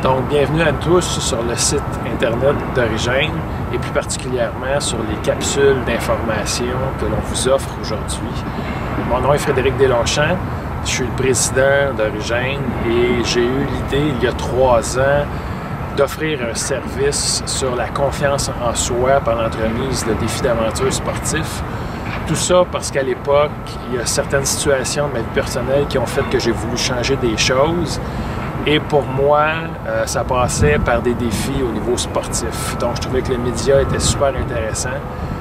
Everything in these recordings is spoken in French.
Donc, bienvenue à tous sur le site internet d'Origène et plus particulièrement sur les capsules d'information que l'on vous offre aujourd'hui. Mon nom est Frédéric Deslongchamps, je suis le président d'Origène et j'ai eu l'idée il y a 3 ans d'offrir un service sur la confiance en soi par l'entremise de défis d'aventure sportifs. Tout ça parce qu'à l'époque, il y a certaines situations de ma vie personnelle qui ont fait que j'ai voulu changer des choses. Et pour moi, ça passait par des défis au niveau sportif. Donc, je trouvais que le média était super intéressant.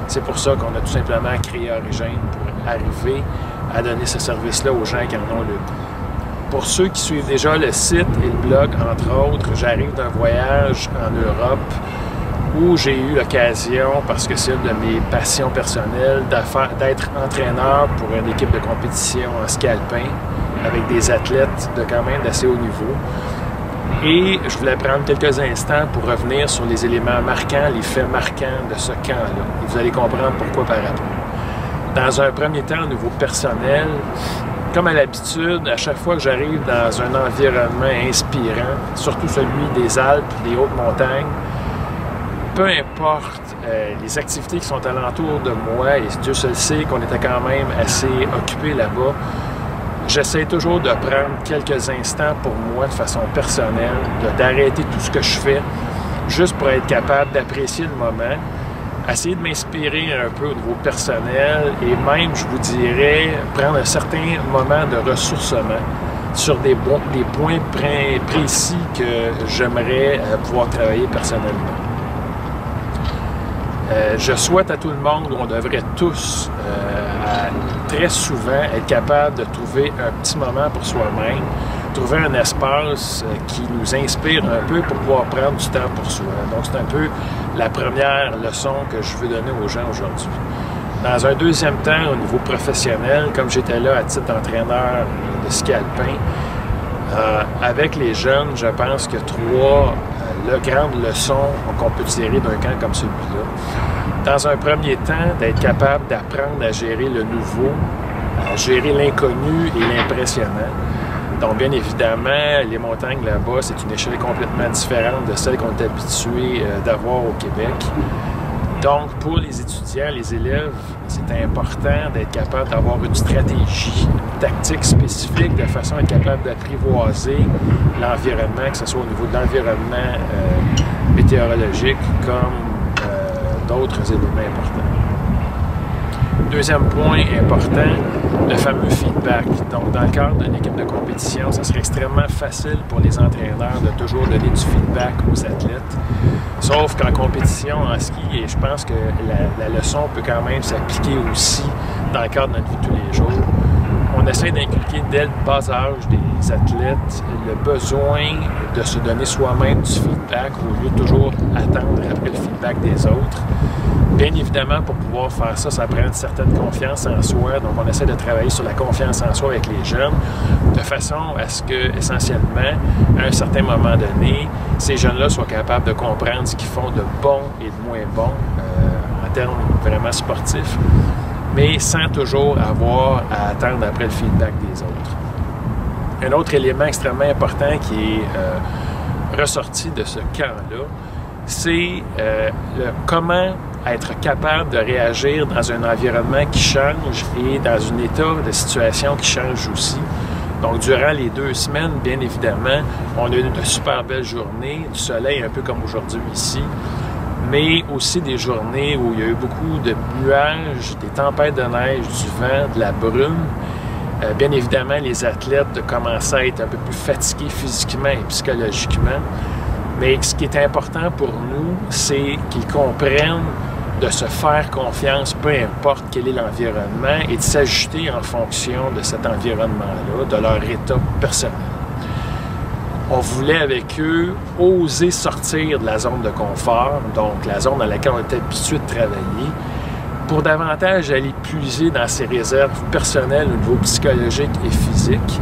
C'est pour ça qu'on a tout simplement créé Origène pour arriver à donner ce service-là aux gens qui en ont le goût. Pour ceux qui suivent déjà le site et le blog, entre autres, j'arrive d'un voyage en Europe où j'ai eu l'occasion, parce que c'est une de mes passions personnelles, d'être entraîneur pour une équipe de compétition en ski alpin avec des athlètes de quand même d'assez haut niveau. Et je voulais prendre quelques instants pour revenir sur les éléments marquants, les faits marquants de ce camp-là. Et vous allez comprendre pourquoi par après. Dans un premier temps, au niveau personnel, comme à l'habitude, à chaque fois que j'arrive dans un environnement inspirant, surtout celui des Alpes, des hautes montagnes, peu importe les activités qui sont alentour de moi, et Dieu se le sait qu'on était quand même assez occupés là-bas, j'essaie toujours de prendre quelques instants pour moi de façon personnelle, d'arrêter tout ce que je fais, juste pour être capable d'apprécier le moment, essayer de m'inspirer un peu au niveau personnel et même, je vous dirais, prendre un certain moment de ressourcement sur des points précis que j'aimerais pouvoir travailler personnellement. Je souhaite à tout le monde, on devrait tous très souvent être capable de trouver un petit moment pour soi-même, trouver un espace qui nous inspire un peu pour pouvoir prendre du temps pour soi. Donc c'est un peu la première leçon que je veux donner aux gens aujourd'hui. Dans un deuxième temps, au niveau professionnel, comme j'étais là à titre d'entraîneur de ski alpin, avec les jeunes, je pense que 3 grandes leçons qu'on peut tirer d'un camp comme celui-là. Dans un premier temps, d'être capable d'apprendre à gérer le nouveau, à gérer l'inconnu et l'impressionnant. Donc, bien évidemment, les montagnes là-bas, c'est une échelle complètement différente de celle qu'on est habitué d'avoir au Québec. Donc, pour les étudiants, les élèves, c'est important d'être capable d'avoir une stratégie, une tactique spécifique de façon à être capable d'apprivoiser l'environnement, que ce soit au niveau de l'environnement météorologique comme d'autres éléments importants. Deuxième point important, le fameux feedback. Donc, dans le cadre d'une équipe de compétition, ça serait extrêmement facile pour les entraîneurs de toujours donner du feedback aux athlètes. Sauf qu'en compétition, en ski, et je pense que la leçon peut quand même s'appliquer aussi dans le cadre de notre vie de tous les jours, on essaie d'inculquer dès le bas âge des athlètes le besoin de se donner soi-même du feedback au lieu de toujours attendre après le feedback des autres. Bien évidemment, pour pouvoir faire ça, ça prend une certaine confiance en soi. Donc, on essaie de travailler sur la confiance en soi avec les jeunes de façon à ce que, essentiellement, à un certain moment donné, ces jeunes-là soient capables de comprendre ce qu'ils font de bon et de moins bon en termes vraiment sportifs, mais sans toujours avoir à attendre après le feedback des autres. Un autre élément extrêmement important qui est ressorti de ce camp-là, c'est comment être capable de réagir dans un environnement qui change et dans un état de situation qui change aussi. Donc, durant les 2 semaines, bien évidemment, on a eu de super belles journées, du soleil un peu comme aujourd'hui ici, mais aussi des journées où il y a eu beaucoup de nuages, des tempêtes de neige, du vent, de la brume. Bien évidemment, les athlètes commençaient à être un peu plus fatigués physiquement et psychologiquement. Mais ce qui est important pour nous, c'est qu'ils comprennent de se faire confiance, peu importe quel est l'environnement, et de s'ajuster en fonction de cet environnement-là, de leur état personnel. On voulait avec eux oser sortir de la zone de confort, donc la zone dans laquelle on était habitué de travailler, pour davantage aller puiser dans ses réserves personnelles au niveau psychologique et physique.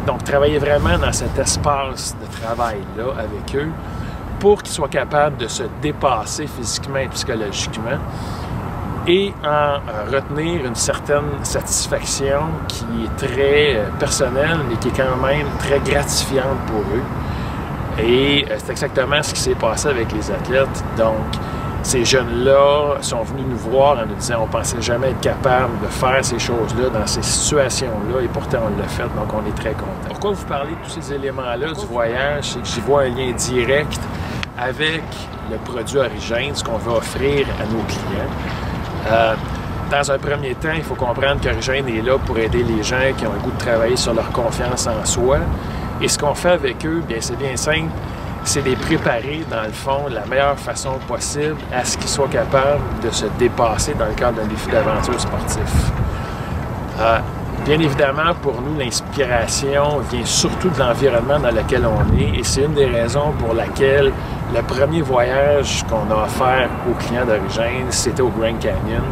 Donc, travailler vraiment dans cet espace de travail-là avec eux pour qu'ils soient capables de se dépasser physiquement et psychologiquement et en retenir une certaine satisfaction qui est très personnelle mais qui est quand même très gratifiante pour eux. Et c'est exactement ce qui s'est passé avec les athlètes. Donc, ces jeunes-là sont venus nous voir en nous disant on ne pensait jamais être capable de faire ces choses-là dans ces situations-là et pourtant on l'a fait, donc on est très content. Pourquoi vous parlez de tous ces éléments-là du voyage? C'est que j'y vois un lien direct avec le produit Origène, ce qu'on va offrir à nos clients. Dans un premier temps, il faut comprendre qu'Origène est là pour aider les gens qui ont le goût de travailler sur leur confiance en soi. Et ce qu'on fait avec eux, bien c'est bien simple, c'est de les préparer, dans le fond, de la meilleure façon possible à ce qu'ils soient capables de se dépasser dans le cadre d'un défi d'aventure sportif. Bien évidemment, pour nous, l'inspiration vient surtout de l'environnement dans lequel on est et c'est une des raisons pour laquelle le premier voyage qu'on a offert aux clients d'Origène, c'était au Grand Canyon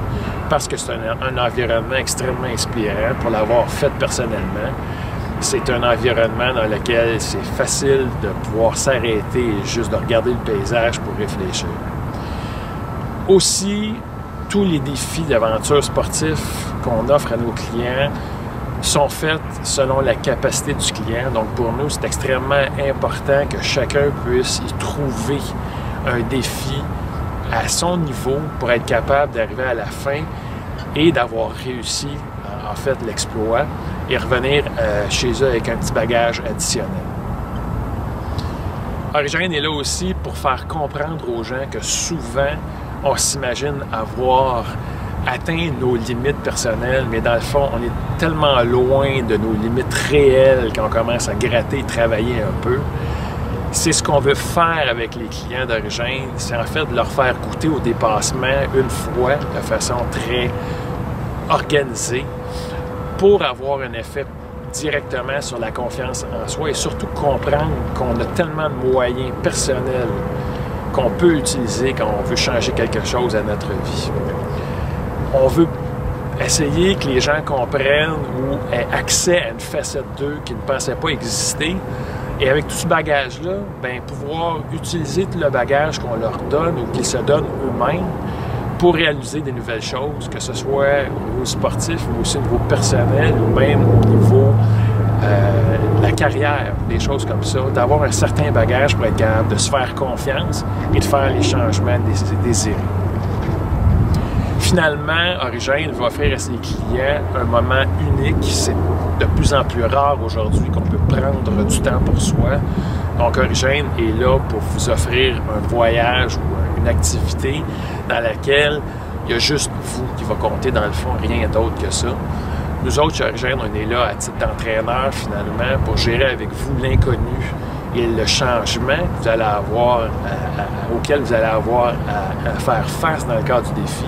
parce que c'est un environnement extrêmement inspirant pour l'avoir fait personnellement. C'est un environnement dans lequel c'est facile de pouvoir s'arrêter et juste de regarder le paysage pour réfléchir. Aussi, tous les défis d'aventure sportif qu'on offre à nos clients sont faits selon la capacité du client. Donc pour nous, c'est extrêmement important que chacun puisse y trouver un défi à son niveau pour être capable d'arriver à la fin et d'avoir réussi en fait l'exploit et revenir chez eux avec un petit bagage additionnel. Origène est là aussi pour faire comprendre aux gens que souvent, on s'imagine avoir atteint nos limites personnelles, mais dans le fond, on est tellement loin de nos limites réelles qu'on commence à gratter et travailler un peu. C'est ce qu'on veut faire avec les clients d'Origène, c'est en fait de leur faire goûter au dépassement une fois de façon très organisée pour avoir un effet directement sur la confiance en soi et surtout comprendre qu'on a tellement de moyens personnels qu'on peut utiliser quand on veut changer quelque chose à notre vie. On veut essayer que les gens comprennent ou aient accès à une facette d'eux qu'ils ne pensaient pas exister. Et avec tout ce bagage-là, bien, pouvoir utiliser tout le bagage qu'on leur donne ou qu'ils se donnent eux-mêmes pour réaliser des nouvelles choses, que ce soit au niveau sportif, mais aussi au niveau personnel ou même au niveau de la carrière, des choses comme ça, d'avoir un certain bagage pour être capable de se faire confiance et de faire les changements désirés. Finalement, Origène va offrir à ses clients un moment unique. C'est de plus en plus rare aujourd'hui qu'on peut prendre du temps pour soi. Donc, Origène est là pour vous offrir un voyage ou une activité dans laquelle il y a juste vous qui va compter, dans le fond, rien d'autre que ça. Nous autres, chez Origène, on est là à titre d'entraîneur, finalement, pour gérer avec vous l'inconnu et le changement que vous allez avoir, auquel vous allez avoir à faire face dans le cadre du défi.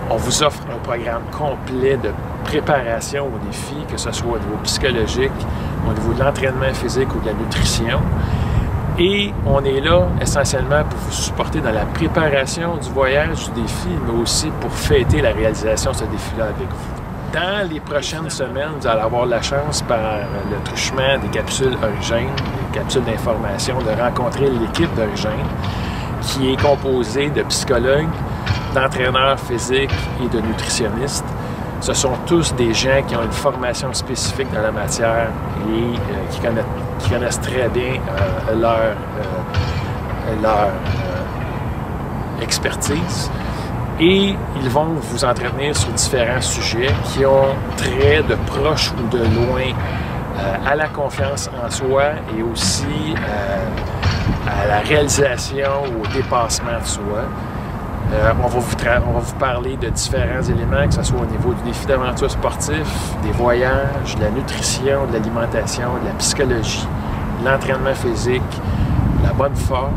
On vous offre un programme complet de préparation au défi, que ce soit au niveau psychologique, au niveau de l'entraînement physique ou de la nutrition. Et on est là essentiellement pour vous supporter dans la préparation du voyage, du défi, mais aussi pour fêter la réalisation de ce défi-là avec vous. Dans les prochaines semaines, vous allez avoir la chance, par le truchement des capsules Origène, des capsules d'information, de rencontrer l'équipe d'Origène, qui est composée de psychologues, d'entraîneurs physiques et de nutritionnistes. Ce sont tous des gens qui ont une formation spécifique dans la matière et qui connaissent très bien leur expertise. Et ils vont vous entretenir sur différents sujets qui ont trait de proche ou de loin à la confiance en soi et aussi à la réalisation ou au dépassement de soi. On va vous parler de différents éléments, que ce soit au niveau du défi d'aventure sportif, des voyages, de la nutrition, de l'alimentation, de la psychologie, de l'entraînement physique, de la bonne forme.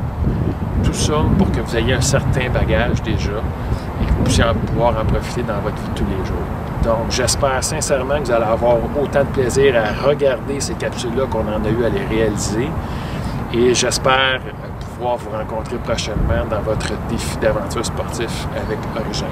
Tout ça pour que vous ayez un certain bagage déjà et que vous puissiez pouvoir en profiter dans votre vie de tous les jours. Donc, j'espère sincèrement que vous allez avoir autant de plaisir à regarder ces capsules-là qu'on en a eu à les réaliser. Et j'espère pouvoir vous rencontrer prochainement dans votre défi d'aventure sportif avec Origène.